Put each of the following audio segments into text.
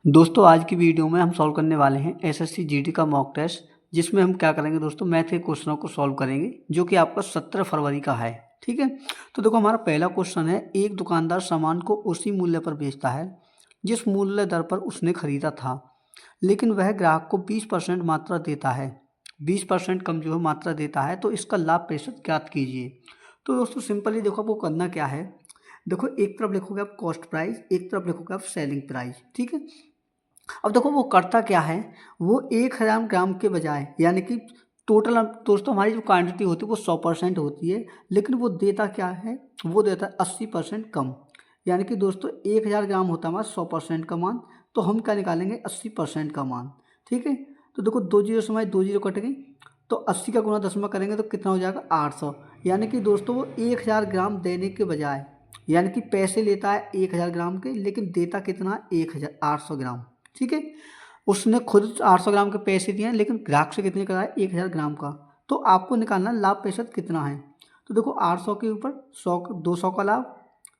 दोस्तों आज की वीडियो में हम सॉल्व करने वाले हैं एसएससी जीडी का मॉक टेस्ट, जिसमें हम क्या करेंगे दोस्तों, मैथ के क्वेश्चनों को सॉल्व करेंगे जो कि आपका 17 फरवरी का है। ठीक है, तो देखो हमारा पहला क्वेश्चन है, एक दुकानदार सामान को उसी मूल्य पर बेचता है जिस मूल्य दर पर उसने खरीदा था, लेकिन वह ग्राहक को 20% मात्रा देता है, 20% कम जो है मात्रा देता है, तो इसका लाभ प्रतिशत ज्ञात कीजिए। तो दोस्तों सिंपली देखो आपको करना क्या है, देखो एक तरफ लिखोगे आप कॉस्ट प्राइस, एक तरफ लिखोगे आप सेलिंग प्राइस। ठीक है, अब देखो वो करता क्या है, वो 1000 ग्राम के बजाय यानी कि टोटल दोस्तों हमारी जो क्वांटिटी होती है वो 100% होती है, लेकिन वो देता क्या है, वो देता है 80% कम। यानी कि दोस्तों 1000 ग्राम होता है हमारा 100% का मान, तो हम क्या निकालेंगे 80% का मान। ठीक है, तो देखो 2 जीरो से हमारी 2 जीरो कट गई, तो 80 का गुना 10 में करेंगे तो कितना हो जाएगा 800। यानी कि दोस्तों वो 1000 ग्राम देने के बजाय, यानी कि पैसे लेता है 1000 ग्राम के, लेकिन देता कितना 1800 ग्राम। ठीक है, उसने खुद 800 ग्राम के पैसे दिए हैं, लेकिन ग्राहक से कितने का है 1000 ग्राम का। तो आपको निकालना लाभ प्रतिशत कितना है। तो देखो 800 के ऊपर 100 200 का लाभ।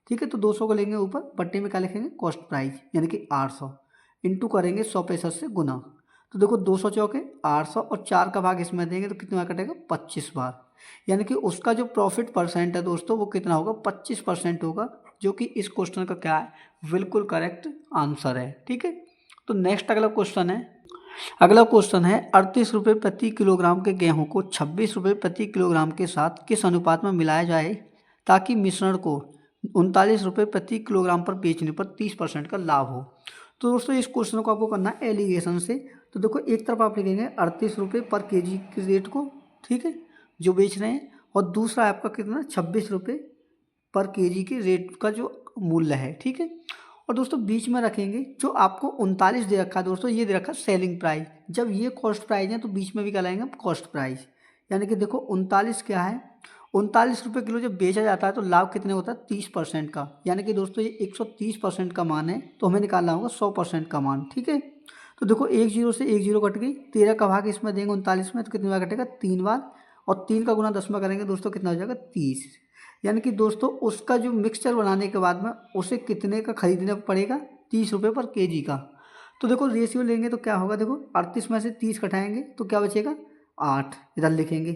ठीक है, तो 200 को लेंगे ऊपर, बट्टे में क्या लिखेंगे कॉस्ट प्राइस, यानी कि 800 इंटू करेंगे 100% से गुना। तो देखो 200 चौके 800 और 4 का भाग इसमें देंगे तो कितना कटेगा 25 बार। यानी कि उसका जो प्रॉफिट परसेंट है दोस्तों वो कितना होगा 25% होगा, जो कि इस क्वेश्चन का क्या है बिल्कुल करेक्ट आंसर है। ठीक है, तो नेक्स्ट अगला क्वेश्चन है, अगला क्वेश्चन है 38 रुपये प्रति किलोग्राम के गेहूं को 26 रुपये प्रति किलोग्राम के साथ किस अनुपात में मिलाया जाए ताकि मिश्रण को 39 रुपये प्रति किलोग्राम पर बेचने पर 30% का लाभ हो। तो दोस्तों इस क्वेश्चन को आपको करना है एलिगेशन से। तो देखो एक तरफ आप लिखेंगे 38 रुपये पर केजी के रेट को, ठीक है, जो बेच रहे हैं, और दूसरा आपका कितना 26 रुपये पर केजी के रेट का जो मूल्य है। ठीक है, और दोस्तों बीच में रखेंगे जो आपको 39 दे रखा है दोस्तों, ये दे रखा है सेलिंग प्राइस। जब ये कॉस्ट प्राइस है तो बीच में भी क्या लाएंगे कॉस्ट प्राइस। यानी कि देखो 39 क्या है, 39 रुपये किलो जब बेचा जाता है तो लाभ कितने होता है 30% का। यानी कि दोस्तों ये 130% का मान है, तो हमें निकालना होगा 100% का मान। ठीक है, तो देखो एक जीरो से एक जीरो कट गई, 13 का भाग इसमें देंगे 39 में तो कितनी बार कटेगा 3 बार, और 3 का गुना 10 में करेंगे दोस्तों कितना हो जाएगा 30। यानी कि दोस्तों उसका जो मिक्सचर बनाने के बाद में उसे कितने का खरीदना पड़ेगा 30 रुपये पर केजी का। तो देखो रेशियो लेंगे तो क्या होगा, देखो 38 में से 30 घटाएंगे तो क्या बचेगा 8, इधर लिखेंगे,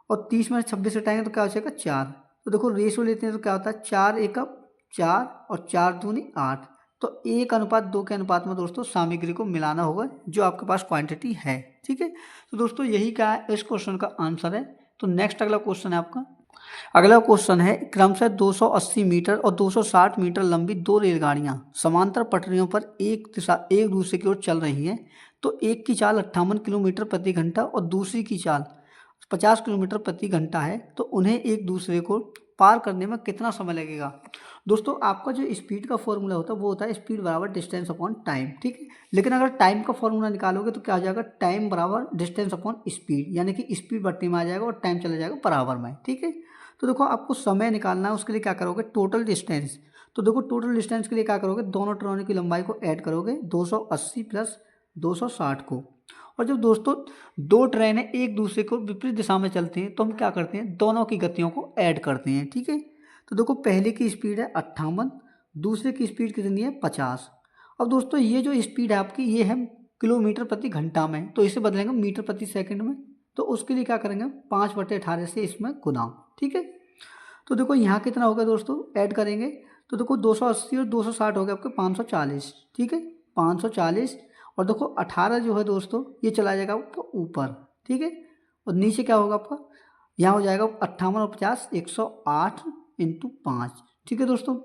और 30 में से 26 घटाएंगे तो क्या बचेगा 4। तो देखो रेशियो लेते हैं तो क्या होता है 4 एकम 4 और 4 दूनी 8, तो 1:2 के अनुपात में दोस्तों सामग्री को मिलाना होगा जो आपके पास क्वांटिटी है। ठीक है, तो दोस्तों यही क्या है इस क्वेश्चन का आंसर है। तो नेक्स्ट अगला क्वेश्चन है आपका, अगला क्वेश्चन है क्रमशः 280 मीटर और 260 मीटर लंबी दो रेलगाड़ियां समांतर पटरियों पर एक दूसरे की ओर चल रही हैं, तो एक की चाल 58 किलोमीटर प्रति घंटा और दूसरी की चाल 50 किलोमीटर प्रति घंटा है, तो उन्हें एक दूसरे को पार करने में कितना समय लगेगा। दोस्तों आपका जो स्पीड का फॉर्मूला होता है वो होता है स्पीड बराबर डिस्टेंस अपॉन टाइम। ठीक है, लेकिन अगर टाइम का फॉर्मूला निकालोगे तो क्या आ जाएगा टाइम बराबर डिस्टेंस अपॉन स्पीड, यानी कि स्पीड बट्टी में आ जाएगा और टाइम चला जाएगा बराबर में। ठीक है, तो देखो आपको समय निकालना है, उसके लिए क्या करोगे टोटल डिस्टेंस। तो देखो टोटल डिस्टेंस के लिए क्या करोगे, दोनों ट्रेनों की लंबाई को ऐड करोगे 280 प्लस 260 को। और जब दोस्तों दो ट्रेनें एक दूसरे को विपरीत दिशा में चलती हैं तो हम क्या करते हैं दोनों की गतियों को ऐड करते हैं। ठीक है, तो देखो पहले की स्पीड है 58, दूसरे की स्पीड कितनी है 50। अब दोस्तों ये जो स्पीड है आपकी ये है किलोमीटर प्रति घंटा में, तो इसे बदलेंगे मीटर प्रति सेकंड में। तो उसके लिए क्या करेंगे 5/18 से इसमें गुना। ठीक है, तो देखो यहाँ कितना होगा दोस्तों ऐड करेंगे, तो देखो 280 और 260 हो गया आपके 540। ठीक है, 540, और देखो 18 जो है दोस्तों ये चला जाएगा आपका ऊपर। ठीक है, और नीचे क्या होगा आपका, यहाँ हो जाएगा 58 और 50 108 इंटू 5। ठीक है दोस्तों,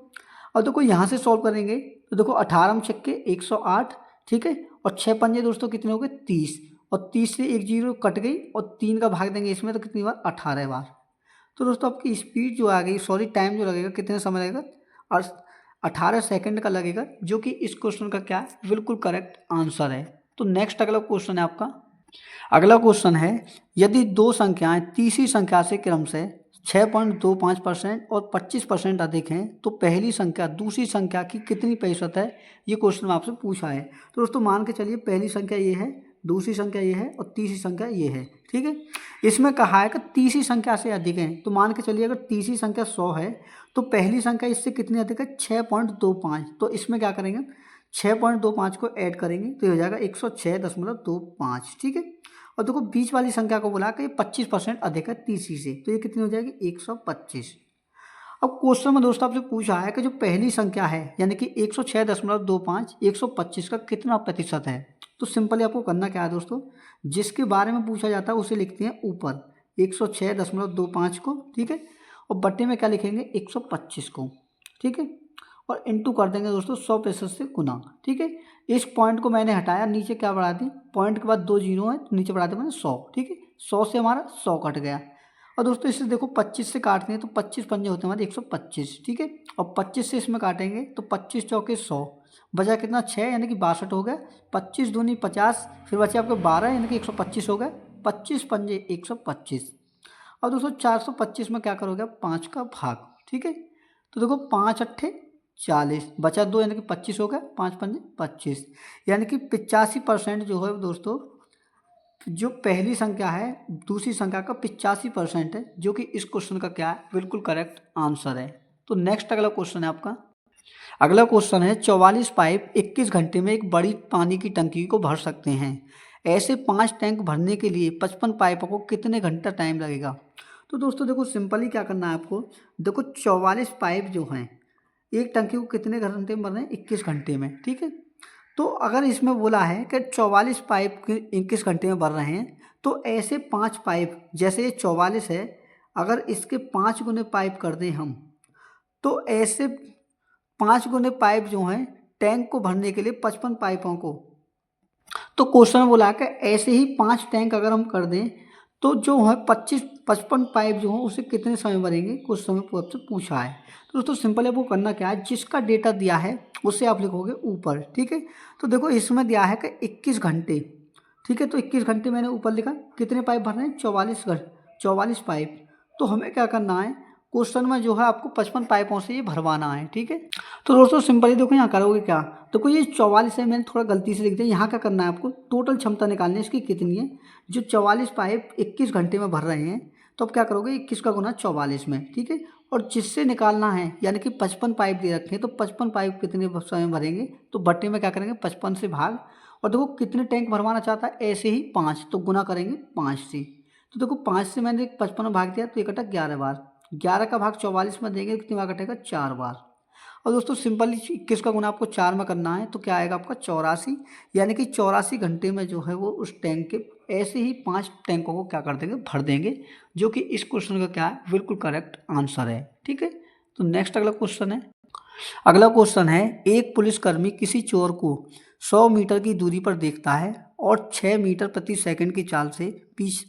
और देखो यहाँ से सॉल्व करेंगे तो देखो 18 में छक्के 108। ठीक है, और 6 पंजे दोस्तों कितने हो गए 30, और 30 से एक जीरो कट गई और 3 का भाग देंगे इसमें तो कितनी बार 18 बार। तो दोस्तों आपकी स्पीड जो आ गई, सॉरी टाइम जो लगेगा कितने समय लगेगा और 18 सेकंड का लगेगा, जो कि इस क्वेश्चन का क्या है बिल्कुल करेक्ट आंसर है। तो नेक्स्ट अगला क्वेश्चन है आपका, अगला क्वेश्चन है यदि दो संख्याएं तीसरी संख्या से क्रम से 6.25% और 25% अधिक हैं तो पहली संख्या दूसरी संख्या की कितनी प्रतिशत है, ये क्वेश्चन में आपसे पूछा है। तो दोस्तों मान के चलिए पहली संख्या ये है, दूसरी संख्या ये है और तीसरी संख्या ये है। ठीक है, इसमें कहा है कि तीसरी संख्या से अधिक है, तो मान के चलिए अगर तीसरी संख्या 100 है तो पहली संख्या इससे कितनी अधिक है 6.25, तो इसमें क्या करेंगे 6.25 को ऐड करेंगे तो ये हो जाएगा 106.25, ठीक है। और देखो बीच वाली संख्या को बोला कि 25% अधिक है तीसरी से, तो ये कितनी हो जाएगी 125। अब क्वेश्चन में दोस्तों आपसे पूछा है कि जो पहली संख्या है यानी कि 106.25 125 का कितना प्रतिशत है। तो सिंपली आपको करना क्या है दोस्तों, जिसके बारे में पूछा जाता है उसे लिखते हैं ऊपर 106.25 को, ठीक है, और बट्टे में क्या लिखेंगे 125 को, ठीक है, और इंटू कर देंगे दोस्तों 100% से गुना, ठीक है। इस पॉइंट को मैंने हटाया, नीचे क्या बढ़ा दी, पॉइंट के बाद 2 जीरो है तो नीचे बढ़ा दिया मैंने 100, ठीक है। 100 से हमारा 100 कट गया। और दोस्तों इससे देखो 25 से काटते हैं तो 25 पंजे होते हैं हमारे 125, ठीक है। और 25 से इसमें काटेंगे तो 25 चौके 100, बचा कितना 6 यानी कि 62 हो गया। 25 दूनी 50, फिर बचे आपके 12 यानी कि 125 हो गया। 25 पंजे 125। अब दोस्तों 425 में क्या करोगे 5 का भाग, ठीक है। तो देखो 5 अट्ठे 40, बचा 2 यानी कि 25 हो गया, 5 पंजे 25, यानी कि 85% जो है दोस्तों, जो पहली संख्या है दूसरी संख्या का 85% है, जो कि इस क्वेश्चन का क्या है बिल्कुल करेक्ट आंसर है। तो नेक्स्ट अगला क्वेश्चन है आपका। अगला क्वेश्चन है 44 पाइप 21 घंटे में एक बड़ी पानी की टंकी को भर सकते हैं। ऐसे 5 टैंक भरने के लिए 55 पाइपों को कितने घंटा टाइम लगेगा। तो दोस्तों देखो सिंपली क्या करना है आपको, देखो 44 पाइप जो हैं एक टंकी को कितने घंटे में भरना है 21 घंटे में, ठीक है। तो अगर इसमें बोला है कि 44 पाइप 21 घंटे में भर रहे हैं, तो ऐसे 5 पाइप, जैसे ये 44 है, अगर इसके 5 गुने पाइप कर दें हम, तो ऐसे 5 गुने पाइप जो हैं टैंक को भरने के लिए 55 पाइपों को, तो क्वेश्चन बोला कि ऐसे ही 5 टैंक अगर हम कर दें तो जो है 55 पाइप जो हो उसे कितने समय भरेंगे, कुछ समय आपसे पूछा है। तो दोस्तों सिंपल आपको करना क्या है, जिसका डेटा दिया है उसे आप लिखोगे ऊपर, ठीक है। तो देखो इसमें दिया है कि 21 घंटे, ठीक है, तो 21 घंटे मैंने ऊपर लिखा, कितने पाइप भरने हैं 44 पाइप। तो हमें क्या करना है, क्वेश्चन में जो है आपको 55 पाइपों से ये भरवाना है, ठीक है। तो दोस्तों सिंपली देखो यहाँ करोगे क्या, देखो ये 44 है, मैंने थोड़ा गलती से लिख दिया। यहाँ क्या करना है आपको, टोटल क्षमता निकालनी है इसकी कितनी है। जो 44 पाइप 21 घंटे में भर रहे हैं, तो अब क्या करोगे 21 का गुना 44 में, ठीक है। और जिससे निकालना है यानी कि 55 पाइप दे रखे हैं, तो 55 पाइप कितने समय भरेंगे, तो बट्टे में क्या करेंगे 55 से भाग। और देखो कितने टैंक भरवाना चाहता है, ऐसे ही 5, तो गुना करेंगे 5 से। तो देखो 5 से मैंने 55 में भाग दिया तो ये कटा 11 बार, 11 का भाग 44 में देंगे कितनी बार कटेगा 4 बार। और दोस्तों सिंपली 21 का गुना आपको 4 में करना है तो क्या आएगा आपका 84, यानी कि 84 घंटे में जो है वो उस टैंक के ऐसे ही 5 टैंकों को क्या कर देंगे भर देंगे, जो कि इस क्वेश्चन का क्या है बिल्कुल करेक्ट आंसर है, ठीक है। तो नेक्स्ट अगला क्वेश्चन है। अगला क्वेश्चन है, एक पुलिसकर्मी किसी चोर को 100 मीटर की दूरी पर देखता है और 6 मीटर प्रति सेकंड की चाल से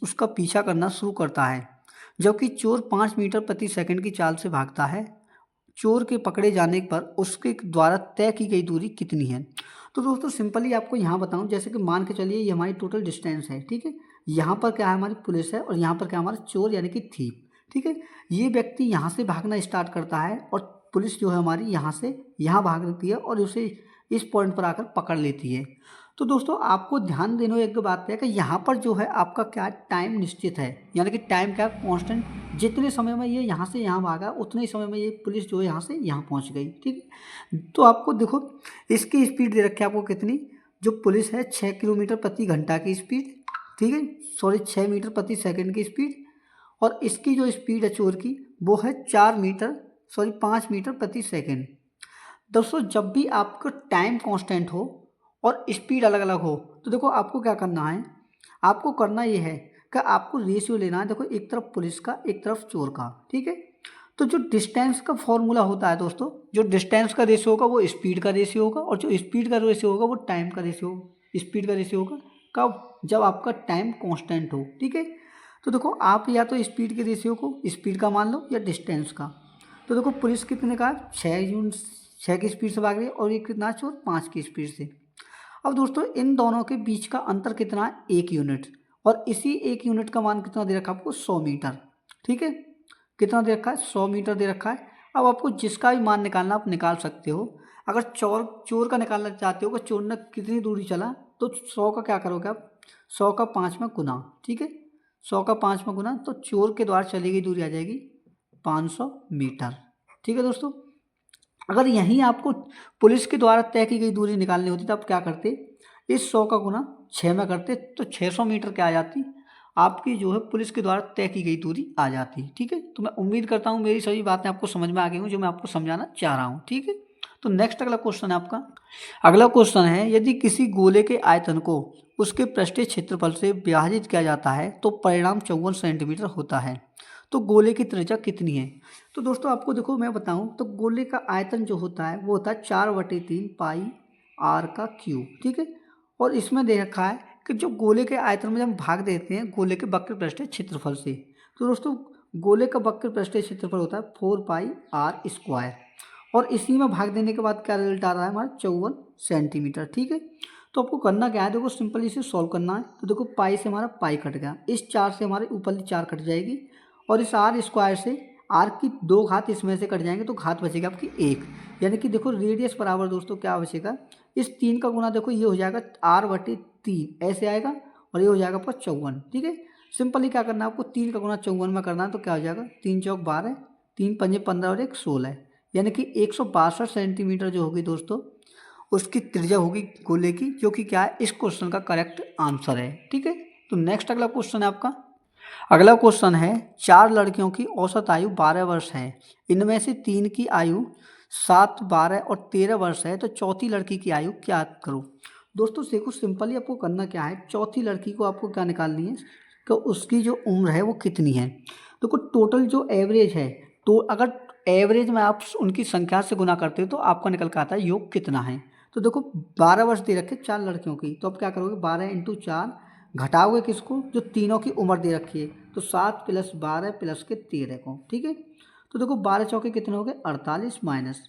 उसका पीछा करना शुरू करता है, जबकि चोर 5 मीटर प्रति सेकंड की चाल से भागता है। चोर के पकड़े जाने पर उसके द्वारा तय की गई दूरी कितनी है। तो दोस्तों सिंपली आपको यहाँ बताऊँ, जैसे कि मान के चलिए ये हमारी टोटल डिस्टेंस है, ठीक है। यहाँ पर क्या है हमारी पुलिस है और यहाँ पर क्या हमारा चोर यानी कि थीप, ठीक है। ये व्यक्ति यहाँ से भागना स्टार्ट करता है और पुलिस जो है हमारी यहाँ से यहाँ भाग लेती है और उसे इस पॉइंट पर आकर पकड़ लेती है। तो दोस्तों आपको ध्यान देने एक बात है कि यहाँ पर जो है आपका क्या टाइम निश्चित है, यानी कि टाइम क्या कांस्टेंट, जितने समय में ये यहाँ से यहाँ भागा उतने ही समय में ये पुलिस जो है यहाँ से यहाँ पहुँच गई, ठीक है। तो आपको देखो इसकी स्पीड दे रखी है आपको कितनी, जो पुलिस है 6 किलोमीटर प्रति घंटा की स्पीड, ठीक है, सॉरी 6 मीटर प्रति सेकंड की स्पीड। और इसकी जो स्पीड है चोर की वो है 5 मीटर प्रति सेकंड। दोस्तों जब भी आपका टाइम कांस्टेंट हो और स्पीड अलग अलग हो, तो देखो आपको क्या करना है, आपको करना ये है कि आपको रेशियो लेना है, देखो एक तरफ पुलिस का एक तरफ चोर का, ठीक है। तो जो डिस्टेंस का फॉर्मूला होता है दोस्तों, जो डिस्टेंस का रेशियो होगा वो स्पीड का रेशियो होगा, और जो स्पीड का रेशियो होगा वो टाइम का रेशियो, स्पीड का रेशियो होगा कब, जब आपका टाइम कांस्टेंट हो, ठीक है। तो देखो आप या तो स्पीड के रेशियो को स्पीड का मान लो या डिस्टेंस का। तो देखो पुलिस कितने का 6 की स्पीड से भाग रही है और ये कितना चोर 5 की स्पीड से। अब दोस्तों इन दोनों के बीच का अंतर कितना है 1 यूनिट, और इसी 1 यूनिट का मान कितना दे रखा है आपको 100 मीटर, ठीक है। कितना दे रखा है 100 मीटर दे रखा है। अब आपको जिसका भी मान निकालना आप निकाल सकते हो। अगर चोर का निकालना चाहते हो कि चोर ने कितनी दूरी चला, तो 100 का क्या करोगे आप 100 का 5 में गुना, ठीक है, 100 का 5 में गुना, तो चोर के द्वारा चली गई दूरी आ जाएगी 500 मीटर, ठीक है दोस्तों। अगर यहीं आपको पुलिस के द्वारा तय की गई दूरी निकालनी होती तो आप क्या करते, इस 100 का गुना 6 में करते तो 600 मीटर क्या आ जाती, आपकी जो है पुलिस के द्वारा तय की गई दूरी आ जाती। ठीक है, तो मैं उम्मीद करता हूँ मेरी सभी बातें आपको समझ में आ गई हूँ जो मैं आपको समझाना चाह रहा हूँ। ठीक है, तो नेक्स्ट अगला क्वेश्चन है आपका। अगला क्वेश्चन है, यदि किसी गोले के आयतन को उसके पृष्ठीय क्षेत्रफल से विभाजित किया जाता है तो परिणाम 54 सेंटीमीटर होता है, तो गोले की त्रिज्या कितनी है। तो दोस्तों आपको देखो मैं बताऊं तो गोले का आयतन जो होता है वो होता है 4/3 पाई आर का क्यूब। ठीक है, और इसमें दे रखा है कि जो गोले के आयतन में जब हम भाग देते हैं गोले के वक्र पृष्ठीय क्षेत्रफल से, तो दोस्तों गोले का वक्र पृष्ठीय क्षेत्रफल होता है 4 पाई आर स्क्वायर, और इसी में भाग देने के बाद क्या रिजल्ट आ रहा है हमारा 54 सेंटीमीटर। ठीक है, तो आपको करना क्या है, देखो सिंपल इसे सॉल्व करना है। तो देखो पाई से हमारा पाई कट गया, इस 4 से हमारे ऊपर 4 कट जाएगी, और इस आर स्क्वायर से आर की 2 घात इसमें से कट जाएंगे तो घात बचेगा आपकी 1, यानी कि देखो रेडियस बराबर दोस्तों क्या बचेगा, इस 3 का गुना देखो ये हो जाएगा r/3 ऐसे आएगा, और ये हो जाएगा आपका 54। ठीक है, सिंपली क्या करना है आपको 3 का गुना 54 में करना है, तो क्या हो जाएगा 3 चौक 12, 3 पंजे 15 और 1 16, यानी कि 162 सेंटीमीटर जो होगी दोस्तों उसकी त्रिज्या होगी गोले की, जो कि क्या है इस क्वेश्चन का करेक्ट आंसर है। ठीक है, तो नेक्स्ट अगला क्वेश्चन है आपका। अगला क्वेश्चन है, 4 लड़कियों की औसत आयु 12 वर्ष है, इनमें से 3 की आयु 7, 12 और 13 वर्ष है, तो चौथी लड़की की आयु क्या करो। दोस्तों देखो सिंपली आपको करना क्या है, चौथी लड़की को आपको क्या निकालनी है कि उसकी जो उम्र है वो कितनी है। देखो टोटल जो एवरेज है, तो अगर एवरेज में आप उनकी संख्या से गुना करते हो तो आपका निकल कर आता है योग कितना है। तो देखो 12 वर्ष दे रखे 4 लड़कियों की, तो आप क्या करोगे 12 × 4 घटाओगे किसको, जो तीनों की उम्र दे रखी है, तो 7 + 12 + के 13 को। ठीक है, तो देखो 12 चौके कितने हो गए 48, माइनस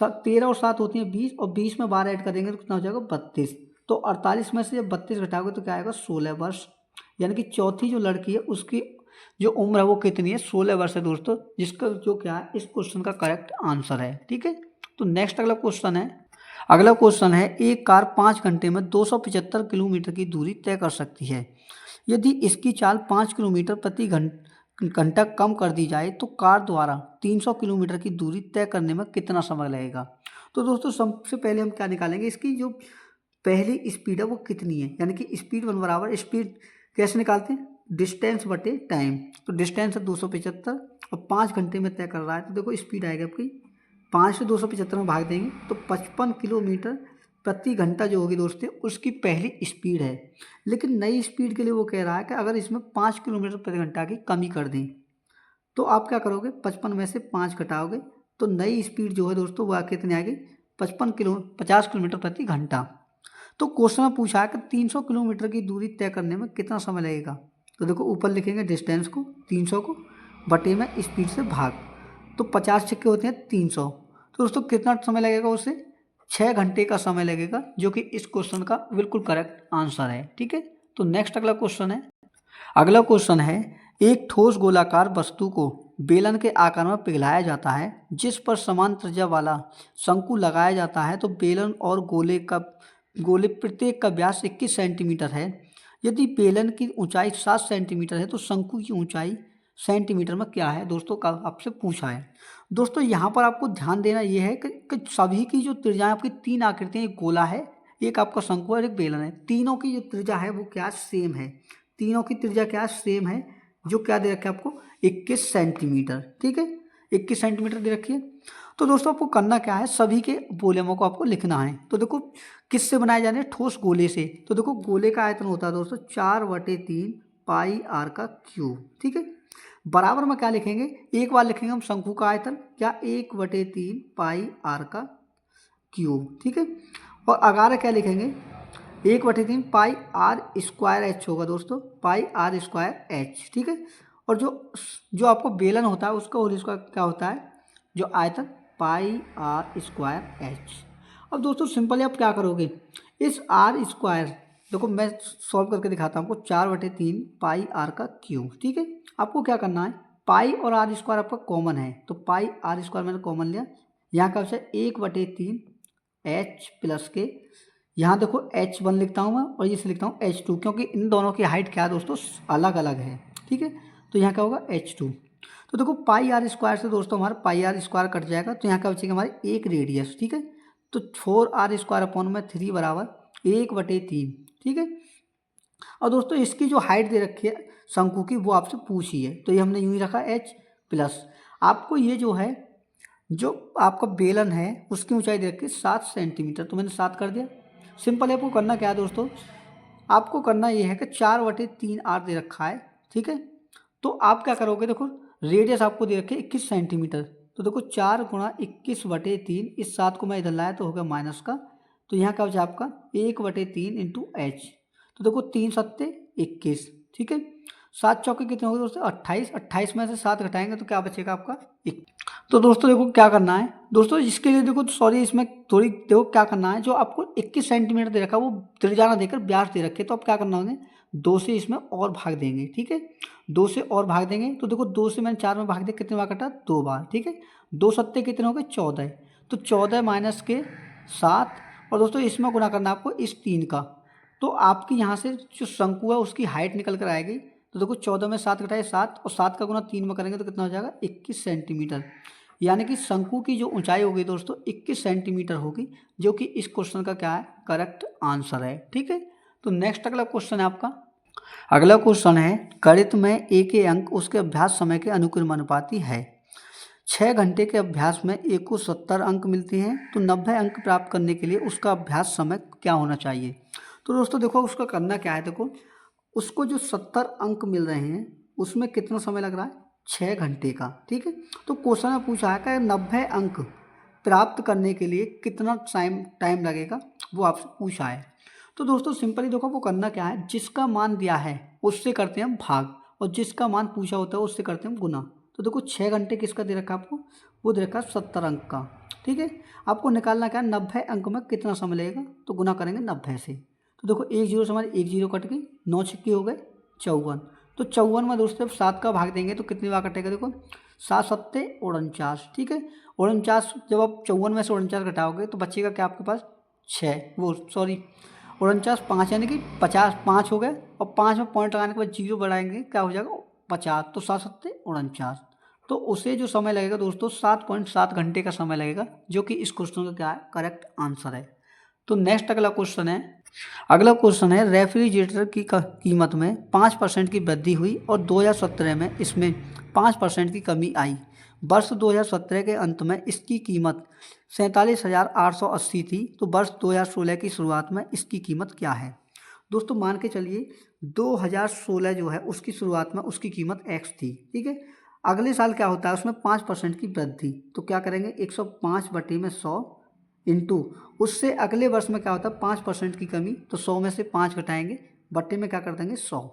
13 और 7 होती हैं 20, और 20 में 12 ऐड करेंगे तो कितना हो जाएगा 32। तो 48 में से जब 32 घटाओगे तो क्या आएगा 16 वर्ष, यानी कि चौथी जो लड़की है उसकी जो उम्र है वो कितनी है 16 वर्ष है दोस्तों, जिसका जो क्या है इस क्वेश्चन का करेक्ट आंसर है। ठीक है, तो नेक्स्ट अगला क्वेश्चन है। अगला क्वेश्चन है, एक कार 5 घंटे में 275 किलोमीटर की दूरी तय कर सकती है, यदि इसकी चाल 5 किलोमीटर प्रति घंटा कम कर दी जाए तो कार द्वारा 300 किलोमीटर की दूरी तय करने में कितना समय लगेगा। तो दोस्तों सबसे पहले हम क्या निकालेंगे, इसकी जो पहली स्पीड है वो कितनी है, यानी कि स्पीड 1 बराबर स्पीड कैसे निकालते हैं, डिस्टेंस बटे टाइम। तो डिस्टेंस है 275 और 5 घंटे में तय कर रहा है, तो देखो स्पीड आएगी आपकी 5 से 275 में भाग देंगे तो 55 किलोमीटर प्रति घंटा जो होगी दोस्तों उसकी पहली स्पीड है। लेकिन नई स्पीड के लिए वो कह रहा है कि अगर इसमें 5 किलोमीटर प्रति घंटा की कमी कर दें तो आप क्या करोगे 55 में से 5 घटाओगे तो नई स्पीड जो है दोस्तों वह कितनी आएगी 50 किलोमीटर प्रति घंटा। तो क्वेश्चन में पूछा है कि 300 किलोमीटर की दूरी तय करने में कितना समय लगेगा। तो देखो ऊपर लिखेंगे डिस्टेंस को 300 को बटे में स्पीड से भाग, तो 50 छक्के होते हैं 300, तो दोस्तों कितना समय लगेगा उसे 6 घंटे का समय लगेगा, जो कि इस क्वेश्चन का बिल्कुल करेक्ट आंसर है। ठीक है, तो नेक्स्ट अगला क्वेश्चन है। अगला क्वेश्चन है, एक ठोस गोलाकार वस्तु को बेलन के आकार में पिघलाया जाता है जिस पर समान त्रिज्या वाला शंकु लगाया जाता है, तो बेलन और गोले प्रत्येक का व्यास 21 सेंटीमीटर है। यदि बेलन की ऊंचाई 7 सेंटीमीटर है तो शंकु की ऊंचाई सेंटीमीटर में क्या है दोस्तों का आपसे पूछा है। दोस्तों यहाँ पर आपको ध्यान देना ये है कि सभी की जो त्रिज्या आपकी 3 आकृतियाँ, एक गोला है, एक आपका शंकु है और एक बेलन है, तीनों की जो त्रिज्या है वो क्या सेम है, तीनों की त्रिज्या क्या सेम है, जो क्या दे रखा है आपको 21 सेंटीमीटर। ठीक है, 21 सेंटीमीटर दे रखी है। तो दोस्तों आपको करना क्या है, सभी के वॉल्यूमों को आपको लिखना है। तो देखो किससे बनाए जाने, ठोस गोले से। तो देखो गोले का आयतन होता है दोस्तों 4/3 पाई आर का क्यूब। ठीक है, बराबर में क्या लिखेंगे, एक बार लिखेंगे हम शंकु का आयतन क्या 1/3 पाई आर का क्यूब। ठीक है, और अगार क्या लिखेंगे 1/3 पाई आर स्क्वायर एच होगा दोस्तों, पाई आर स्क्वायर एच। ठीक है, और जो आपको बेलन होता है उसका होल स्क्वायर क्या होता है, जो आयतन पाई आर स्क्वायर एच। अब दोस्तों सिंपली आप क्या करोगे, इस आर स्क्वायर, देखो मैं सॉल्व करके दिखाता हूँ आपको, 4/3 पाई आर का क्यूब। ठीक है, आपको क्या करना है, पाई और आर स्क्वायर आपका कॉमन है, तो पाई आर स्क्वायर मैंने कॉमन लिया, यहाँ का बचा 1/3 एच प्लस के, यहाँ देखो H1 लिखता हूँ मैं और इसे लिखता हूँ H2, क्योंकि इन दोनों की हाइट क्या है दोस्तों अलग अलग है। ठीक है, तो यहाँ क्या होगा H2, तो देखो पाई आर स्क्वायर से दोस्तों हमारा पाई आर स्क्वायर कट जाएगा, तो यहाँ क्या बचेगा हमारे एक रेडियस, ठीक है। तो 4r स्क्वायर अपॉन में 3 बराबर 1/3, ठीक है। और दोस्तों इसकी जो हाइट दे रखी है शंकु की वो आपसे पूछी है, तो ये हमने यूँ ही रखा h प्लस आपको ये जो है जो आपका बेलन है उसकी ऊंचाई दे रखी है 7 सेंटीमीटर, तो मैंने 7 कर दिया। सिंपल है, आपको करना क्या है दोस्तों, आपको करना ये है कि 4/3r दे रखा है, ठीक है। तो आप क्या करोगे, देखो रेडियस आपको दे रखे 21 सेंटीमीटर, तो देखो 4 गुणा 21/3, इस 7 को मैं इधर लाया तो हो गया माइनस का, तो यहाँ क्या बचा आपका 1/3 इंटू एच, तो देखो 3 सत्ते 21, ठीक है। 7 चौके कितने हो गए दोस्तों 28, 28 में से 7 घटाएंगे तो क्या बचेगा आपका 1। तो दोस्तों देखो क्या करना है दोस्तों, इसके लिए देखो सॉरी इसमें थोड़ी देखो क्या करना है, जो आपको 21 सेंटीमीटर दे रखा है वो त्रिज्या देकर व्यास दे रखे, तो आप क्या करना होगा 2 से इसमें और भाग देंगे, ठीक है। 2 से और भाग देंगे तो देखो 2 से मैंने 4 में भाग दिया, कितने बार कटा 2 बार, ठीक है। 2 सत्ते कितने हो गए 14, तो 14 माइनस के 7, और दोस्तों इसमें गुना करना आपको इस 3 का, तो आपकी यहाँ से जो शंकु है उसकी हाइट निकल कर आएगी, तो देखो 14 में 7 घटाए 7, और 7 का गुना 3 में करेंगे तो कितना हो जाएगा 21 सेंटीमीटर, यानी कि शंकु की जो ऊंचाई होगी दोस्तों 21 सेंटीमीटर होगी, जो कि इस क्वेश्चन का क्या है करेक्ट आंसर है, ठीक है। तो नेक्स्ट अगला क्वेश्चन है आपका, अगला क्वेश्चन है गणित में एक के अंक उसके अभ्यास समय के अनुक्रमानुपाती है। 6 घंटे के अभ्यास में एक को 70 अंक मिलते हैं, तो 90 अंक प्राप्त करने के लिए उसका अभ्यास समय क्या होना चाहिए। तो दोस्तों देखो उसका करना क्या है, देखो उसको जो 70 अंक मिल रहे हैं उसमें कितना समय लग रहा है 6 घंटे का, ठीक है। तो क्वेश्चन में पूछा है कि 90 अंक प्राप्त करने के लिए कितना टाइम लगेगा, वो आपसे पूछा है। तो दोस्तों सिंपली देखो वो करना क्या है, जिसका मान दिया है उससे करते हैं हम भाग, और जिसका मान पूछा होता है उससे करते हैं हम गुना। तो देखो 6 घंटे किसका दे रखा है आपको, वो दे रखा है 70 अंक का, ठीक है। आपको निकालना क्या है 90 अंक में कितना समय लगेगा, तो गुना करेंगे 90 से। तो देखो 1 जीरो से हमारी 1 जीरो कट गई, 9 छक्के हो गए 54, तो 54 में दोस्तों 7 का भाग देंगे तो कितनी बार कटेगा, देखो 7 सत्ते 49, ठीक है। 49 जब आप 54 में से 49 घटाओगे तो बचेगा क्या आपके पास 6, वो सॉरी 49 5 यानी कि 50 5 हो गए, और 5 में पॉइंट लगाने के बाद जीरो बढ़ाएंगे क्या हो जाएगा 50, तो 7 सत्ते 49, तो उसे जो समय लगेगा दोस्तों 7.7 घंटे का समय लगेगा, जो कि इस क्वेश्चन का क्या है करेक्ट आंसर है। तो नेक्स्ट अगला क्वेश्चन है, अगला क्वेश्चन है रेफ्रिजरेटर की कीमत में 5% की वृद्धि हुई और 2017 में इसमें 5% की कमी आई। वर्ष 2017 के अंत में इसकी कीमत 47,880 थी, तो वर्ष 2016 की शुरुआत में इसकी कीमत क्या है। दोस्तों मान के चलिए 2016 जो है उसकी शुरुआत में उसकी कीमत x थी, ठीक है। अगले साल क्या होता है उसमें 5% की वृद्धि, तो क्या करेंगे 105/100 इंटू उससे अगले वर्ष में क्या होता है 5% की कमी, तो 100 में से 5 घटाएंगे, बट्टे में क्या कर देंगे 100,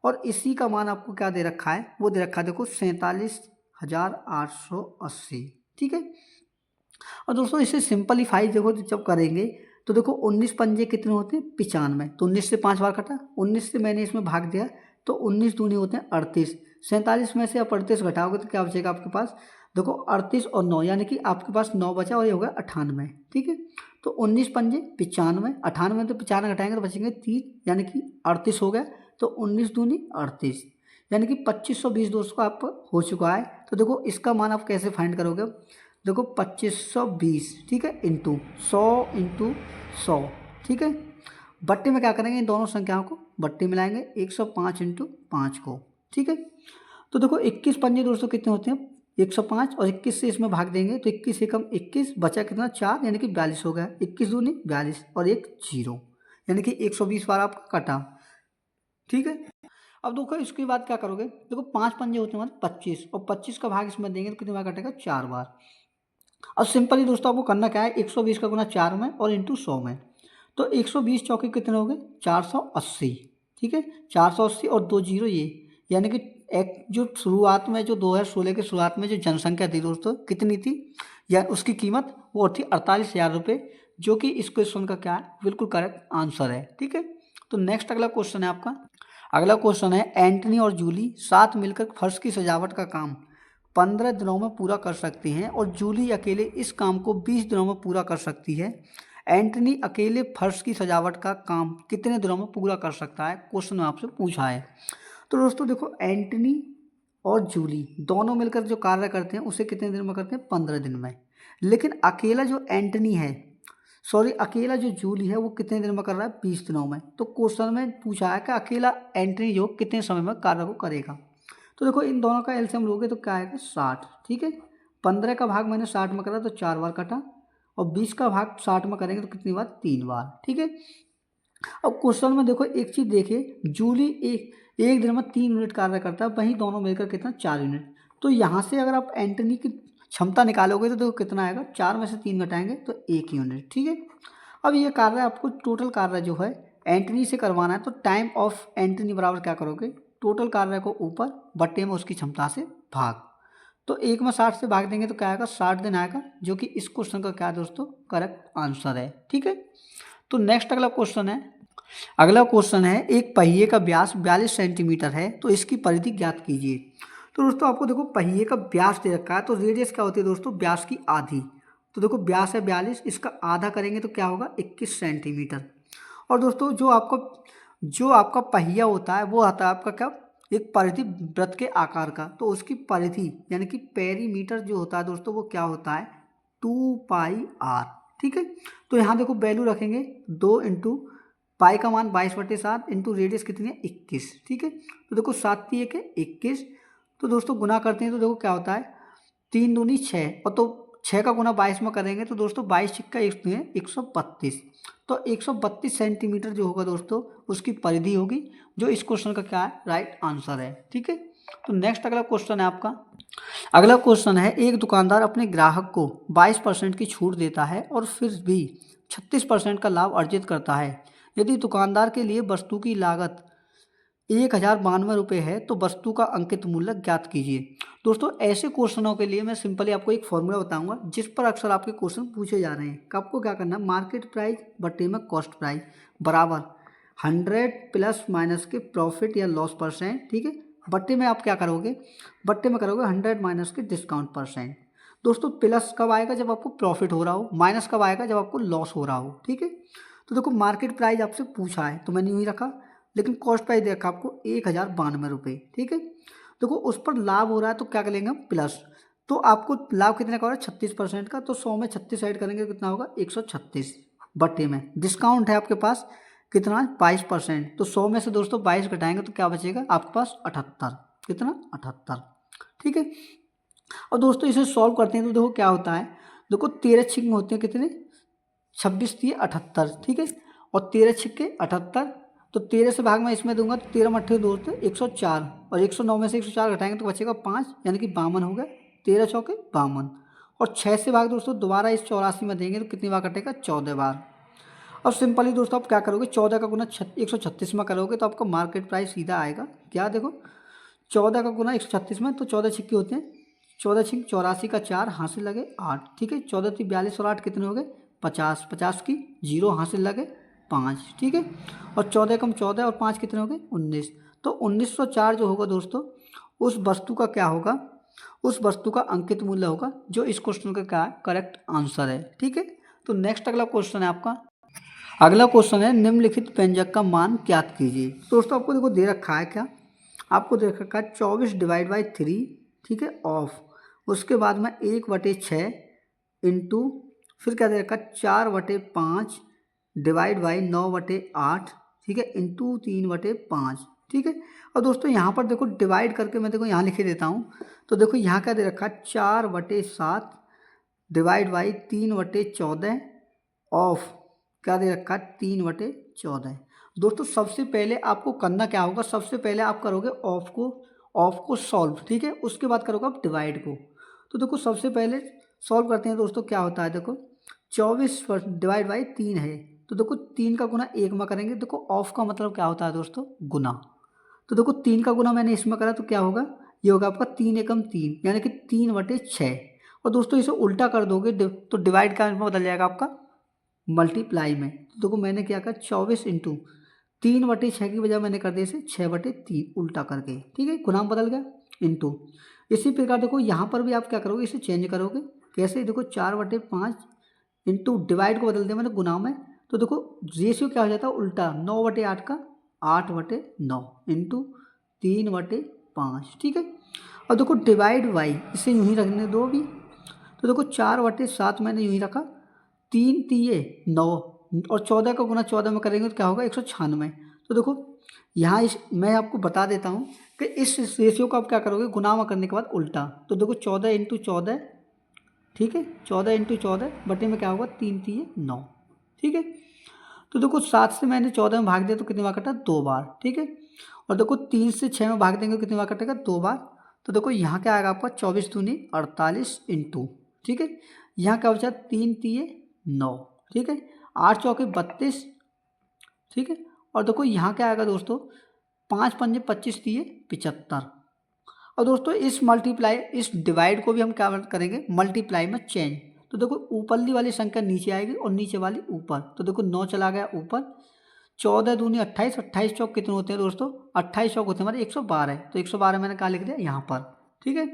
और इसी का मान आपको क्या दे रखा है, वो दे रखा है देखो 47,880, ठीक है। और दोस्तों इसे सिंपलीफाई देखो जब करेंगे तो देखो 19 पंजे कितने होते हैं 95, तो 19 से 5 बार कटा, 19 से मैंने इसमें भाग दिया, तो 19 दूनी होते हैं 38, 47 में से आप 38 घटाओगे तो क्या बचेगा आपके पास, देखो 38 और 9 यानी कि आपके पास 9 बचा और ये होगा 98, ठीक है। तो 19 पंजे 95, 98 तो 95 घटाएंगे तो बचेंगे 3 यानी कि 38 हो गया, तो 19 दूनी 38 यानी कि 2520 दोस्तों आप हो चुका है। तो देखो इसका मान आप कैसे फाइंड करोगे, देखो 2520, ठीक है, इंटू 100, ठीक है। बट्टे में क्या करेंगे इन दोनों संख्याओं को बट्टे मिलाएंगे 105 इंटू 5 को, ठीक है। तो देखो 21 पंजे दोस्तों कितने होते हैं 105, और 21 से इसमें भाग देंगे तो 21 से कम 21 बचा कितना 4 यानी कि 42 हो गया, 21 दूनी 42 और एक जीरो यानी कि 120 बार आपका कटा, ठीक है। अब देखो इसके बाद क्या करोगे, देखो 5 पंजे होते हैं 25, और 25 का भाग इसमें देंगे तो कितनी बार कटेगा 4 बार। अब सिंपली दोस्तों आपको करना क्या है 120 का गुना 4 में और इंटू 100 में, तो 120 चौके कितने हो गए 480, ठीक है। 480 और 2 जीरो ये, यानी कि एक जो शुरुआत में जो 2016 के शुरुआत में जो जनसंख्या थी दोस्तों कितनी थी, या उसकी कीमत वो थी 48,000 रुपये, जो कि इस क्वेश्चन का क्या है बिल्कुल करेक्ट आंसर है, ठीक है। तो नेक्स्ट अगला क्वेश्चन है आपका, अगला क्वेश्चन है एंटनी और जूली साथ मिलकर फर्श की सजावट का काम 15 दिनों में पूरा कर सकती हैं, और जूली अकेले इस काम को 20 दिनों में पूरा कर सकती है। एंटनी अकेले फर्श की सजावट का काम कितने दिनों में पूरा कर सकता है, क्वेश्चन में आपसे पूछा है। तो दोस्तों देखो एंटनी और जूली दोनों मिलकर जो कार्य करते हैं उसे कितने दिन में करते हैं? 15 दिन में। लेकिन अकेला जो एंटनी है, सॉरी अकेला जो जूली है वो कितने दिन में कर रहा है? 20 दिनों में। तो क्वेश्चन में पूछा है कि अकेला एंटनी जो कितने समय में कार्य को करेगा। तो देखो इन दोनों का एलसीएम लोगे तो क्या आएगा? 60। ठीक है, 15 का भाग मैंने 60 में करा तो 4 बार कटा, और 20 का भाग 60 में करेंगे तो कितनी बार? 3 बार। ठीक है, अब क्वेश्चन में देखो एक चीज देखिए, जूली एक दिन में 3 यूनिट कार्य करता है, वहीं दोनों मिलकर कितना? 4 यूनिट। तो यहाँ से अगर आप एंटनी की क्षमता निकालोगे तो देखो कितना आएगा? 4 में से 3 घटाएंगे तो 1 यूनिट। ठीक है, अब ये कार्य आपको टोटल कार्य जो है एंटनी से करवाना है, तो टाइम ऑफ एंटनी बराबर क्या करोगे? टोटल कार्य को ऊपर बट्टे में उसकी क्षमता से भाग। तो 1 में 60 से भाग देंगे तो क्या आएगा? 60 दिन आएगा, जो कि इस क्वेश्चन का क्या है दोस्तों? करेक्ट आंसर है। ठीक है, तो नेक्स्ट अगला क्वेश्चन है। अगला क्वेश्चन है, एक पहिए का व्यास 42 सेंटीमीटर है, तो इसकी परिधि ज्ञात कीजिए। तो दोस्तों आपको देखो पहिए का व्यास दे रखा है, तो रेडियस क्या होती है दोस्तों? व्यास की आधी। तो देखो व्यास है 42, इसका आधा करेंगे तो क्या होगा? 21 सेंटीमीटर। और दोस्तों जो आपका पहिया होता है वो आता है आपका क्या? एक परिधि वृत्त के आकार का। तो उसकी परिधि यानी कि पेरीमीटर जो होता है दोस्तों वो क्या होता है? 2πr। ठीक है, तो यहाँ देखो वैल्यू रखेंगे 2 इंटू पाई का मान 22/7 इंटू रेडियस कितनी है? 21। ठीक है, तो देखो 7 × 1 है 21। तो दोस्तों गुना करते हैं तो देखो क्या होता है? 3 दूनी 6, और तो 6 का गुना 22 में करेंगे तो दोस्तों 22 छिक्का 132। तो 132 सेंटीमीटर जो होगा दोस्तों उसकी परिधि होगी, जो इस क्वेश्चन का क्या है? राइट आंसर है। ठीक है, तो नेक्स्ट अगला क्वेश्चन है आपका। अगला क्वेश्चन है, एक दुकानदार अपने ग्राहक को 22% की छूट देता है और फिर भी 36% का लाभ अर्जित करता है। यदि दुकानदार के लिए वस्तु की लागत 1092 रुपये है तो वस्तु का अंकित मूल्य ज्ञात कीजिए। दोस्तों ऐसे क्वेश्चनों के लिए मैं सिंपली आपको एक फॉर्मूला बताऊंगा जिस पर अक्सर आपके क्वेश्चन पूछे जा रहे हैं। आपको क्या करना है? मार्केट प्राइस बट्टे में कॉस्ट प्राइस बराबर 100 प्लस माइनस के प्रॉफिट या लॉस परसेंट। ठीक है, बट्टे में आप क्या करोगे? बट्टे में करोगे 100 माइनस के डिस्काउंट परसेंट। दोस्तों प्लस कब आएगा? जब आपको प्रॉफिट हो रहा हो। माइनस कब आएगा? जब आपको लॉस हो रहा हो। ठीक है, तो देखो मार्केट प्राइस आपसे पूछा है तो मैंने यूँ ही रखा, लेकिन कॉस्ट प्राइस देखा आपको 1092 रुपये। ठीक है, देखो उस पर लाभ हो रहा है तो क्या करेंगे हम? प्लस। तो आपको लाभ कितने का हो रहा है? 36% का, तो 100 में 36 ऐड करेंगे तो कितना होगा? 136 बट्टे में डिस्काउंट है आपके पास कितना? 22%। तो 100 में से दोस्तों 22 घटाएंगे तो क्या बचेगा आपके पास? 78। कितना? 78। ठीक है, और दोस्तों इसे सॉल्व करते हैं तो देखो क्या होता है। देखो 13 छिक होते हैं कितने? 26 × 78। ठीक है, और 13 छिक्के 78। तो 13 से भाग मैं इसमें दूंगा तो 13 मट्ठे दोस्तों 104, और 109 में से 104 घटाएंगे तो बचेगा 5, यानी कि 52 हो गया। 13 चौके 52, और 6 से भाग दोस्तों दोबारा इस 84 में देंगे तो कितनी बार कटेगा? 14 बार। अब सिंपली दोस्तों आप क्या करोगे? 14 का गुना 136 में करोगे तो आपका मार्केट प्राइस सीधा आएगा क्या? देखो 14 का गुना 136 में, तो 14 छिक्के होते हैं 14 छिक 84 का 4 हासिल लगे 8। ठीक है, 14 × 42 और 8 कितने हो गए? 50। 50 की 0 हासिल लगे 5। ठीक है, और 14 कम 14 और 5 कितने हो गए? 19। तो 1904 जो होगा दोस्तों उस वस्तु का क्या होगा? उस वस्तु का अंकित मूल्य होगा, जो इस क्वेश्चन का क्या है? करेक्ट आंसर है। ठीक है, तो नेक्स्ट अगला क्वेश्चन है आपका। अगला क्वेश्चन है, निम्नलिखित व्यंजक का मान ज्ञात कीजिए। दोस्तों आपको देखो दे रखा है क्या? आपको दे रखा है 24 / 3। ठीक है, ऑफ। उसके बाद में 1/6 इंटू फिर क्या दे रखा है? 4/5 डिवाइड बाई 9/8। ठीक है, इंटू 3/5। ठीक है, और दोस्तों यहाँ पर देखो डिवाइड करके मैं देखो यहाँ लिखे देता हूँ। तो देखो यहाँ क्या दे रखा है? 4/7 डिवाइड बाई 3/14 ऑफ क्या दे रखा है? 3/14। दोस्तों सबसे पहले आपको करना क्या होगा? सबसे पहले आप करोगे ऑफ को सॉल्व। ठीक है, उसके बाद करोगे आप डिवाइड को। तो देखो सबसे पहले सॉल्व करते हैं दोस्तों। क्या होता है? देखो 24 डिवाइड बाई 3 है, तो देखो 3 का गुना 1 में करेंगे। देखो ऑफ का मतलब क्या होता है दोस्तों? गुना। तो देखो 3 का गुना मैंने इसमें करा तो क्या होगा? ये होगा आपका 3 एकम 3, यानी कि 3/6। और दोस्तों इसे उल्टा कर दोगे तो डिवाइड का इसमें बदल जाएगा आपका मल्टीप्लाई में। तो देखो मैंने क्या कहा? 24 इंटू 3/6 की बजाय मैंने कर दिया इसे 6/3 उल्टा करके। ठीक है, गुना बदल गया इंटू। इसी प्रकार देखो यहाँ पर भी आप क्या करोगे? इसे चेंज करोगे। कैसे? देखो 4/5 इंटू डिवाइड को बदल दिया मैंने गुना में। तो देखो रेशियो क्या हो जाता है? उल्टा। 9/8 का 8/9 इंटू 3/5। ठीक है, अब देखो डिवाइड बाई, इसे यूँ ही रखने दो अभी। तो देखो 4/7 मैंने यूँ ही रखा, 3 तिये 9 और 14 का गुना 14 में करेंगे तो क्या होगा 196। तो देखो यहाँ इस मैं आपको बता देता हूँ कि इस रेशियो को आप क्या करोगे, गुनामा करने के बाद उल्टा। तो देखो 14 × 14, ठीक है, 14 × 14 बटे में क्या होगा 3 तिये 9, ठीक है। तो देखो 7 से मैंने 14 में भाग दिया तो कितनी बार कटा, 2 बार, ठीक है। और देखो 3 से 6 में भाग देंगे कितनी बार कटेगा, 2 बार। तो देखो यहाँ क्या आएगा आपका 24 दूनी 48 इंटू, ठीक है, यहाँ क्या बचा 3 तिये 9, ठीक है, 8 चौके 32, ठीक है। और देखो यहाँ क्या आएगा दोस्तों 5 पंजे 25 तिये 75। और दोस्तों इस डिवाइड को भी हम क्या करेंगे, मल्टीप्लाई में चेंज। तो देखो ऊपरली वाली संख्या नीचे आएगी और नीचे वाली ऊपर। तो देखो 9 चला गया ऊपर, 14 दूनी 28, 28 चौक कितने होते हैं दोस्तों, 28 चौक होते हैं हमारे 112। तो 112 मैंने कहाँ लिख दिया, यहाँ पर, ठीक है।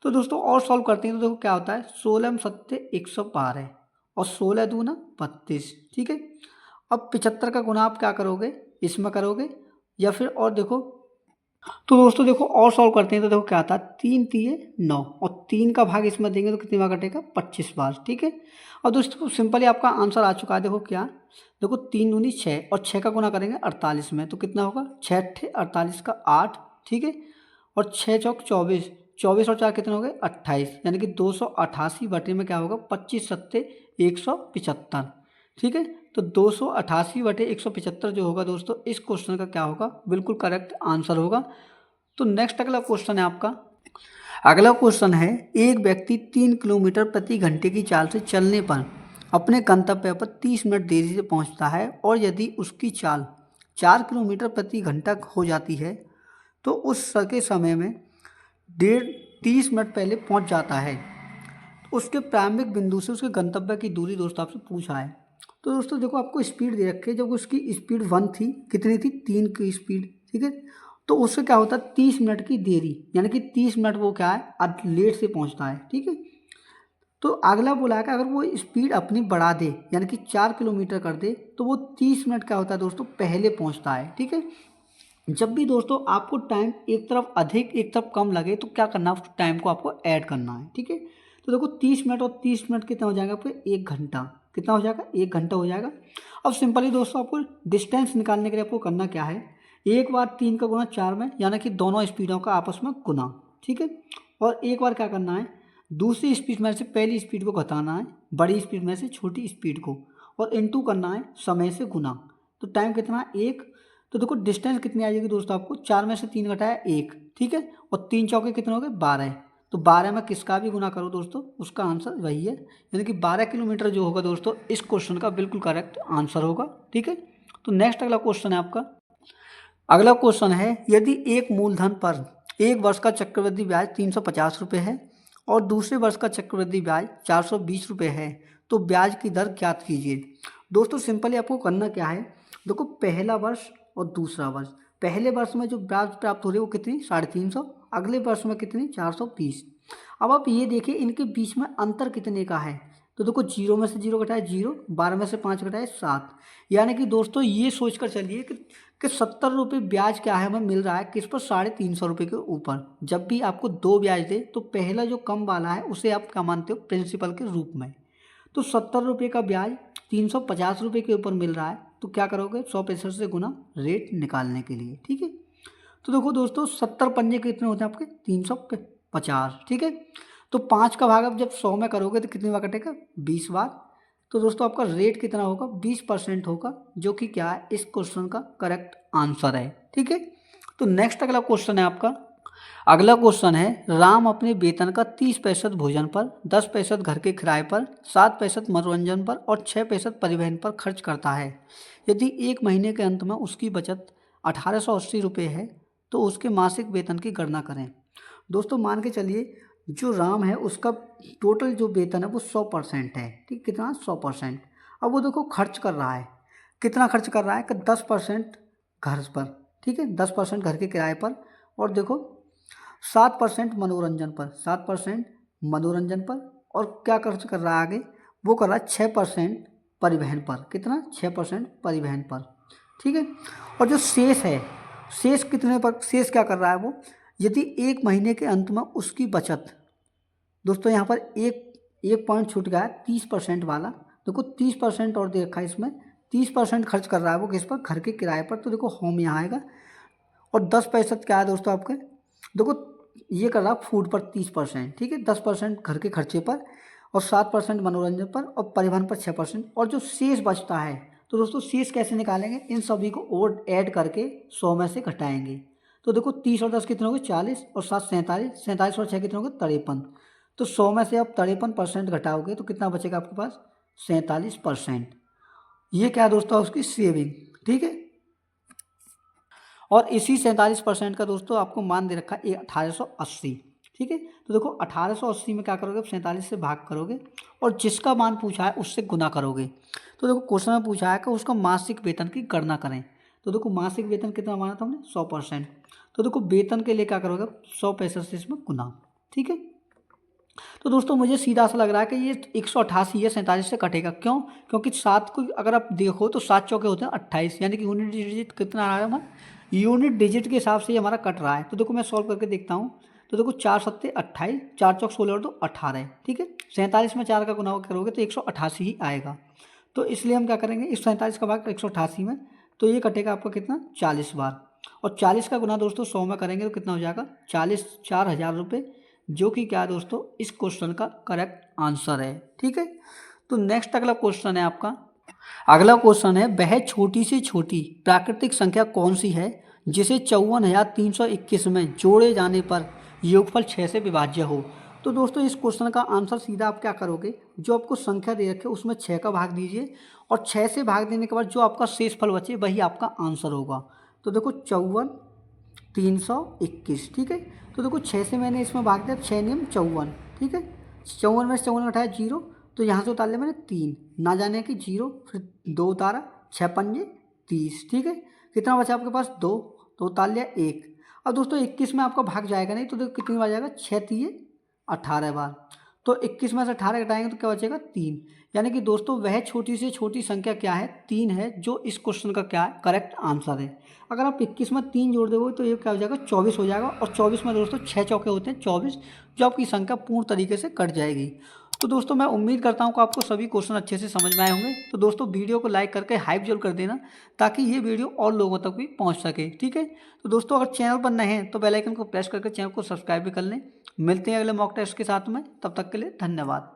तो दोस्तों और सॉल्व करते हैं तो देखो क्या होता है, 16 में 7 112 और 16 दूना 32, ठीक है। अब 75 का गुना आप क्या करोगे, इसमें करोगे या फिर और देखो। तो दोस्तों देखो और सॉल्व करते हैं तो देखो क्या आता है, 3 तिये 9 और 3 का भाग इसमें देंगे तो कितनी बार कटेगा, 25 बार, ठीक है। और दोस्तों सिंपली आपका आंसर आ चुका है, देखो क्या, देखो 3 दूनी 6 और 6 का गुना करेंगे 48 में तो कितना होगा 6 × 48 का 8, ठीक है। और 6 चौक 24, 24 और 4 कितने हो गए 28, यानी कि 288 बटे में क्या होगा 25 सत्ते 175, ठीक है। तो 288 बटे 175 जो होगा दोस्तों इस क्वेश्चन का क्या होगा, बिल्कुल करेक्ट आंसर होगा। तो नेक्स्ट अगला क्वेश्चन है आपका, अगला क्वेश्चन है, एक व्यक्ति 3 किलोमीटर प्रति घंटे की चाल से चलने पर अपने गंतव्य पर 30 मिनट देरी से पहुंचता है और यदि उसकी चाल 4 किलोमीटर प्रति घंटा हो जाती है तो उस के समय में 30 मिनट पहले पहुंच जाता है। तो उसके प्रारंभिक बिंदु से उसके गंतव्य की दूरी दोस्तों आपसे पूछा है। तो दोस्तों देखो आपको स्पीड दे रखी है, जब उसकी स्पीड 1 थी, कितनी थी 3 की स्पीड, ठीक है। तो उससे क्या होता है 30 मिनट की देरी, यानी कि 30 मिनट वो क्या है लेट से पहुंचता है, ठीक है। तो अगला बोला है कि अगर वो स्पीड अपनी बढ़ा दे यानी कि 4 किलोमीटर कर दे तो वो 30 मिनट क्या होता है दोस्तों पहले पहुंचता है, ठीक है। जब भी दोस्तों आपको टाइम एक तरफ अधिक एक तरफ कम लगे तो क्या करना है, उस टाइम को आपको ऐड करना है, ठीक है। तो देखो 30 मिनट और 30 मिनट कितना हो जाएगा आपको, 1 घंटा, कितना हो जाएगा 1 घंटा हो जाएगा। अब सिंपली दोस्तों आपको डिस्टेंस निकालने के लिए आपको करना क्या है, एक बार 3 का गुना 4 में, यानी कि दोनों स्पीडों का आपस में गुना, ठीक है। और एक बार क्या करना है, दूसरी स्पीड में से पहली स्पीड को घटाना है, बड़ी स्पीड में से छोटी स्पीड को, और इनटू करना है समय से गुना। तो टाइम कितना है 1। तो देखो डिस्टेंस कितनी आ जाएगी दोस्तों आपको, 4 में से 3 घटाया 1, ठीक है। और 3 चौके कितने हो गए 12। तो 12 में किसका भी गुना करो दोस्तों उसका आंसर वही है, यानी कि 12 किलोमीटर जो होगा दोस्तों इस क्वेश्चन का बिल्कुल करेक्ट आंसर होगा, ठीक है। तो नेक्स्ट अगला क्वेश्चन है आपका, अगला क्वेश्चन है, यदि एक मूलधन पर एक वर्ष का चक्रवृद्धि ब्याज 350 रुपये है और दूसरे वर्ष का चक्रवृद्धि ब्याज 420 रुपये है तो ब्याज की दर ज्ञात कीजिए। दोस्तों सिंपली आपको करना क्या है, देखो पहला वर्ष और दूसरा वर्ष, पहले वर्ष में जो ब्याज प्राप्त हो रही है वो कितनी 350, अगले वर्ष में कितनी 420। अब आप ये देखिए इनके बीच में अंतर कितने का है, तो देखो 0 में से 0 घटाए 0, 12 में से 5 घटाए 7, यानी कि दोस्तों ये सोच कर चलिए कि 70 रुपये ब्याज क्या है हमें मिल रहा है किस पर 350 रुपये के ऊपर। जब भी आपको 2 ब्याज दे तो पहला जो कम वाला है उसे आप क्या मानते हो प्रिंसिपल के रूप में। तो 70 रुपये का ब्याज 350 रुपये के ऊपर मिल रहा है तो क्या करोगे 165 से गुना रेट निकालने के लिए, ठीक है। तो देखो दोस्तों 70 पंजे कितने होते हैं आपके 350, ठीक है। तो 5 का भाग अब जब 100 में करोगे तो कितनी बार कटेगा 20 बार। तो दोस्तों आपका रेट कितना होगा 20% होगा, जो कि क्या है इस क्वेश्चन का करेक्ट आंसर है, ठीक है। तो नेक्स्ट अगला क्वेश्चन है आपका, अगला क्वेश्चन है, राम अपने वेतन का 30% भोजन पर, 10% घर के किराए पर, 7% मनोरंजन पर और 6% परिवहन पर खर्च करता है। यदि एक महीने के अंत में उसकी बचत 1880 रुपये है तो उसके मासिक वेतन की गणना करें। दोस्तों मान के चलिए जो राम है उसका टोटल जो वेतन है वो 100% है, ठीक, कितना 100%। अब वो देखो खर्च कर रहा है, कितना खर्च कर रहा है कि 10% घर पर, ठीक है, 10% घर के किराए पर, और देखो 7% मनोरंजन पर, 7% मनोरंजन पर, और क्या खर्च कर रहा है आगे, वो कर रहा है 6% परिवहन पर, कितना 6% परिवहन पर, ठीक है। और जो शेष है, शेष कितने पर, शेष क्या कर रहा है वो यदि 1 महीने के अंत में उसकी बचत, दोस्तों यहाँ पर एक पॉइंट छूट गया है 30% वाला। देखो 30% और दे रखा है इसमें, 30% खर्च कर रहा है वो किस पर, घर के किराए पर। तो देखो होम यहाँ आएगा और 10% क्या है दोस्तों आपके, देखो ये कर रहा है फूड पर 30%, ठीक है, 10% घर के खर्चे पर और 7% मनोरंजन पर और परिवहन पर 6%। और जो शेष बचता है, तो दोस्तों शेष कैसे निकालेंगे, इन सभी को और ऐड करके 100 में से घटाएंगे। तो देखो 30 और 10 कितने हो गए 40 और 7 47, 47 और 6 कितने हो गए 53। तो 100 में से आप 53% घटाओगे तो कितना बचेगा आपके पास, 47%। ये क्या दोस्तों उसकी सेविंग, ठीक है। और इसी 47% का दोस्तों आपको मान दे रखा है 1880, ठीक है। तो देखो 1880 में क्या करोगे, 47 से भाग करोगे और जिसका मान पूछा है उससे गुना करोगे। तो देखो क्वेश्चन में पूछा है कि उसका मासिक वेतन की गणना करें। तो देखो मासिक वेतन कितना माना था हमने, 100%। तो देखो वेतन के लिए क्या करोगे, 100 पैसे से इसमें गुना, ठीक है। तो दोस्तों मुझे सीधा सा लग रहा है कि ये 188 या 47 से कटेगा। क्यों, क्योंकि 7 को अगर आप देखो तो 7 चौके होते हैं 28, यानी कि यूनिट डिजिट कितना आ रहा है हमारा, यूनिट डिजिट के हिसाब से ये हमारा कट रहा है। तो देखो मैं सॉल्व करके देखता हूँ। तो देखो 4 सत्ते 28, 4 चौक 16 और 2 18, ठीक है। 47 में 4 का गुना करोगे तो 188 ही आएगा। तो इसलिए हम क्या करेंगे, इस 47 का भाग 188 में, तो ये कटेगा आपका कितना 40 बार। और 40 का गुना दोस्तों 100 में करेंगे तो कितना हो जाएगा 40,000 रुपये, जो कि क्या है दोस्तों इस क्वेश्चन का करेक्ट आंसर है, ठीक है। तो नेक्स्ट अगला क्वेश्चन है आपका, अगला क्वेश्चन है वह छोटी से छोटी प्राकृतिक संख्या कौन सी है जिसे 54,321 में जोड़े जाने पर योगफल 6 से विभाज्य हो। तो दोस्तों इस क्वेश्चन का आंसर सीधा आप क्या करोगे, जो आपको संख्या दे रखे उसमें 6 का भाग दीजिए और 6 से भाग देने के बाद जो आपका शेष फल बचे वही आपका आंसर होगा। तो देखो 54,321, ठीक है। तो देखो 6 से मैंने इसमें भाग दिया, 6 नियम 54, ठीक है। 54 में से 54 उठाया 0, तो यहाँ से उतार लिया मैंने 3, ना जाने कि 0, फिर 2 उतारा, 6 पंजे 30, ठीक है। कितना बचा आपके पास 2, तो उतार लिया 1। अब दोस्तों 21 में आपका भाग जाएगा नहीं, तो देखो कितनी बार जाएगा, 6 तिये 18 बार। तो 21 में से 18 घटाएंगे तो क्या बचेगा 3। यानी कि दोस्तों वह छोटी से छोटी संख्या क्या है, 3 है, जो इस क्वेश्चन का क्या है करेक्ट आंसर है। अगर आप 21 में 3 जोड़ दोगे तो ये क्या हो जाएगा 24 हो जाएगा। और 24 में दोस्तों 6 चौके होते हैं 24, जो आपकी संख्या पूर्ण तरीके से कट जाएगी। तो दोस्तों मैं उम्मीद करता हूँ कि आपको सभी क्वेश्चन अच्छे से समझ में आए होंगे। तो दोस्तों वीडियो को लाइक करके हाइप जरूर कर देना, ताकि ये वीडियो और लोगों तक भी पहुँच सके, ठीक है। तो दोस्तों अगर चैनल पर नए हैं तो बेल आइकन को प्रेस करके चैनल को सब्सक्राइब भी कर लें। मिलते हैं अगले मॉक टेस्ट के साथ में, तब तक के लिए धन्यवाद।